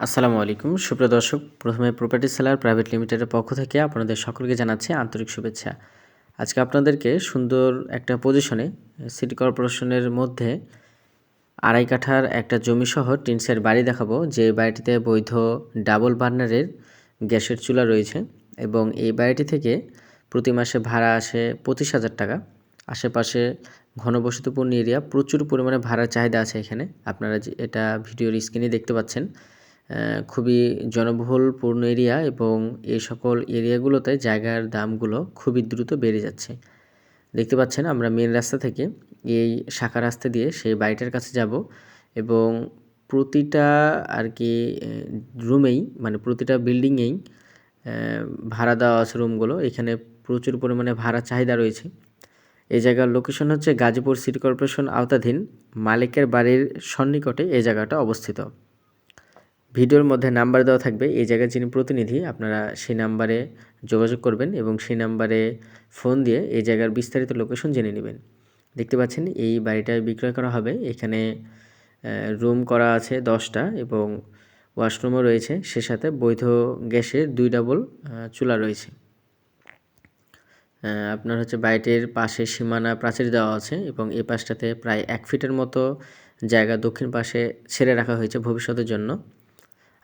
আসসালামু আলাইকুম সুপ্রিয় দর্শক, প্রথমে প্রপার্টি সেলার প্রাইভেট লিমিটেডের পক্ষ থেকে আপনাদের সকলকে জানাচ্ছি আন্তরিক শুভেচ্ছা। আজকে আপনাদেরকে সুন্দর একটা পজিশনে সিটি কর্পোরেশনের মধ্যে 2.5 কাঠার একটা জমিসহ টিনশেড বাড়ি দেখাবো, যে বাড়িটিতে বৈধ ডাবল বার্নারের গ্যাসের চুলা রয়েছে এবং এই বাড়িটি থেকে প্রতি মাসে ভাড়া আসে 25,000 টাকা। আশেপাশে ঘনবসতিপূর্ণ এরিয়া, প্রচুর পরিমাণে ভাড়ার চাহিদা আছে এখানে। আপনারা যে এটা ভিডিওর স্ক্রিনে দেখতে পাচ্ছেন, খুবই জনবহুলপূর্ণ এরিয়া এবং এই সকল এরিয়াগুলোতে জায়গার দামগুলো খুবই দ্রুত বেড়ে যাচ্ছে। দেখতে পাচ্ছেন আমরা মেন রাস্তা থেকে এই শাখা রাস্তা দিয়ে সেই বাড়িটার কাছে যাব এবং প্রতিটা আর কি রুমেই, মানে প্রতিটা বিল্ডিংয়েই ভাড়া দেওয়া আছে রুমগুলো। এখানে প্রচুর পরিমাণে ভাড়া চাহিদা রয়েছে। এই জায়গার লোকেশন হচ্ছে গাজীপুর সিটি কর্পোরেশন আওতাধীন মালিকের বাড়ির সন্নিকটে এই জায়গাটা অবস্থিত। ভিডিওর মধ্যে নাম্বার দেওয়া থাকবে, এই জায়গার যিনি প্রতিনিধি আপনারা সেই নাম্বারে যোগাযোগ করবেন এবং সেই নাম্বারে ফোন দিয়ে এই জায়গার বিস্তারিত লোকেশন জেনে নেবেন। দেখতে পাচ্ছেন এই বাড়িটা বিক্রয় করা হবে। এখানে রুম করা আছে 10টা এবং ওয়াশরুমও রয়েছে, সে সাথে বৈধ গ্যাসের 2 ডাবল চুলা রয়েছে। আপনার হচ্ছে বাড়িটির পাশে সীমানা প্রাচীর দেওয়া আছে এবং এই পাশটাতে প্রায় 1 ফিটের মতো জায়গা দক্ষিণ পাশে ছেড়ে রাখা হয়েছে ভবিষ্যতের জন্য।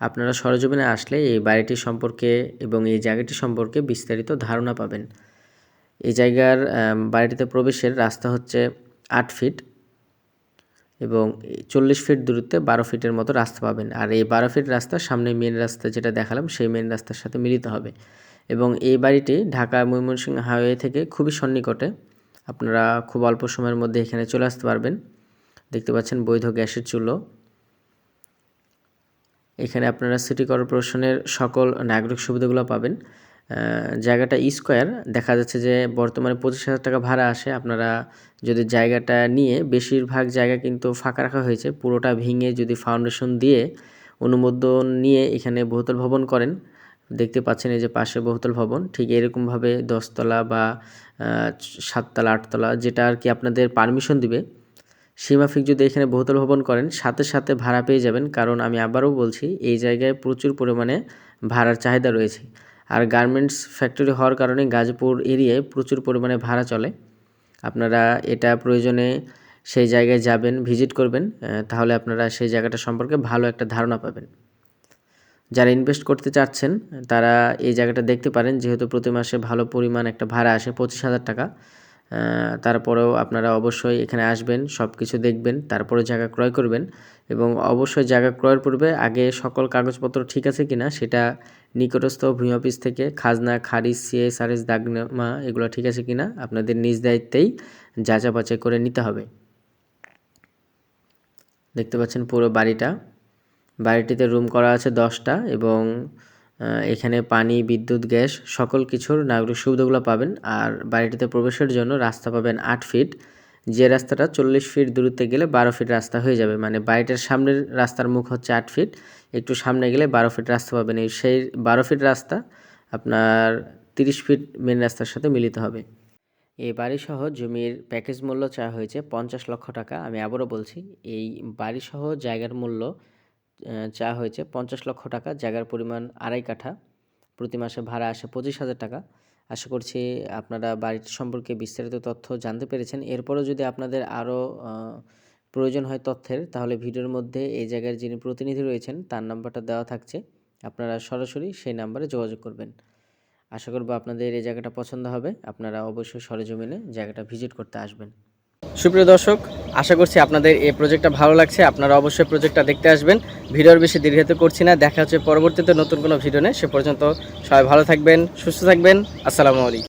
আপনারা সরেজমিনে আসলে এই বাড়িটি সম্পর্কে এবং এই জায়গাটি সম্পর্কে বিস্তারিত ধারণা পাবেন। এই জায়গার বাড়িটিতে প্রবেশের রাস্তা হচ্ছে 8 ফিট এবং 40 ফিট দূরত্বে 12 ফিটের মতো রাস্তা পাবেন। আর এই 12 ফিট রাস্তা সামনে মেন রাস্তা যেটা দেখালাম সেই মেন রাস্তার সাথে মিলিত হবে এবং এই বাড়িটি ঢাকা ময়মনসিংহ হাইওয়ে থেকে খুবই সন্নিকটে। আপনারা খুব অল্প সময়ের মধ্যে এখানে চলে আসতে পারবেন। দেখতে পাচ্ছেন বৈধ গ্যাসের চুলো। এখানে আপনারা সিটি কর্পোরেশনের সকল নাগরিক সুবিধাগুলো পাবেন। জায়গাটা স্কোয়ার, দেখা যাচ্ছে যে বর্তমানে 25,000 টাকা ভাড়া আসে। আপনারা যদি জায়গাটা নিয়ে, বেশিরভাগ জায়গা কিন্তু ফাঁকা রাখা হয়েছে, পুরোটা ভেঙে যদি ফাউন্ডেশন দিয়ে অনুমোদন নিয়ে এখানে বহুতল ভবন করেন, দেখতে পাচ্ছেন এই যে পাশে বহুতল ভবন, ঠিক এরকমভাবে 10 তলা বা 7 তলা 8 তলা যেটা আর কি আপনাদের পারমিশন দিবে, সীমাফিক যদি এখানে বহুতল ভবন করেন সাথে সাথে ভাড়া পেয়ে যাবেন। কারণ আমি আবারও বলছি, এই জায়গায় প্রচুর পরিমাণে ভাড়ার চাহিদা রয়েছে। আর গার্মেন্টস ফ্যাক্টরি হওয়ার কারণে গাজীপুর এরিয়ায় প্রচুর পরিমাণে ভাড়া চলে। আপনারা এটা প্রয়োজনে সেই জায়গায় যাবেন, ভিজিট করবেন, তাহলে আপনারা সেই জায়গাটা সম্পর্কে ভালো একটা ধারণা পাবেন। যারা ইনভেস্ট করতে চাচ্ছেন তারা এই জায়গাটা দেখতে পারেন, যেহেতু প্রতি মাসে ভালো পরিমাণ একটা ভাড়া আসে 25,000 টাকা। তারপরেও আপনারা অবশ্যই এখানে আসবেন, সব কিছু দেখবেন, তারপরে জায়গা ক্রয় করবেন এবং অবশ্যই জায়গা ক্রয়ের পূর্বে আগে সকল কাগজপত্র ঠিক আছে কিনা সেটা নিকটস্থ ভূমি অফিস থেকে খাজনা, খারিজ, সিএসআরএস, দাগনামা এগুলো ঠিক আছে কিনা আপনাদের নিজ দায়িত্বেই যাচাই বাছাই করে নিতে হবে। দেখতে পাচ্ছেন পুরো বাড়িটিতে রুম করা আছে 10টা এবং এখানে পানি, বিদ্যুৎ, গ্যাস সকল কিছুর নাগরিক সুবিধাগুলো পাবেন। আর বাড়িটিতে প্রবেশের জন্য রাস্তা পাবেন 8 ফিট, যে রাস্তাটা 40 ফিট দূরত্বে গেলে 12 ফিট রাস্তা হয়ে যাবে। মানে বাড়িটার সামনের রাস্তার মুখ হচ্ছে 8 ফিট, একটু সামনে গেলে 12 ফিট রাস্তা পাবেন। সেই 12 ফিট রাস্তা আপনার 30 ফিট মেন রাস্তার সাথে মিলিত হবে। এই বাড়িসহ জমির প্যাকেজ মূল্য চাওয়া হয়েছে 50 লক্ষ টাকা। আমি আবারও বলছি, এই বাড়িসহ জায়গার মূল্য চাওয়া হয়েছে 50 লক্ষ টাকা। জায়গার পরিমাণ 2.5 কাঠা, প্রতি মাসে ভাড়া আসে 25,000 টাকা। আশা করছি আপনারা বাড়িটি সম্পর্কে বিস্তারিত তথ্য জানতে পেরেছেন। এরপরও যদি আপনাদের আরও প্রয়োজন হয় তথ্যের, তাহলে ভিডিওর মধ্যে এই জায়গার যিনি প্রতিনিধি রয়েছেন তার নাম্বারটা দেওয়া থাকছে, আপনারা সরাসরি সেই নাম্বারে যোগাযোগ করবেন। আশা করব আপনাদের এই জায়গাটা পছন্দ হবে। আপনারা অবশ্যই সরেজমিনে জায়গাটা ভিজিট করতে আসবেন। সুপ্রিয় দর্শক, আশা করছি আপনাদের এই প্রজেক্টটা ভালো লাগছে। আপনারা অবশ্যই প্রজেক্টটা দেখতে আসবেন। ভিডিওর বেশি দীর্ঘায়িত করছি না, দেখা হচ্ছে পরবর্তীতে নতুন কোনো ভিডিও নিয়ে। সে পর্যন্ত সবাই ভালো থাকবেন, সুস্থ থাকবেন। আসসালামু আলাইকুম।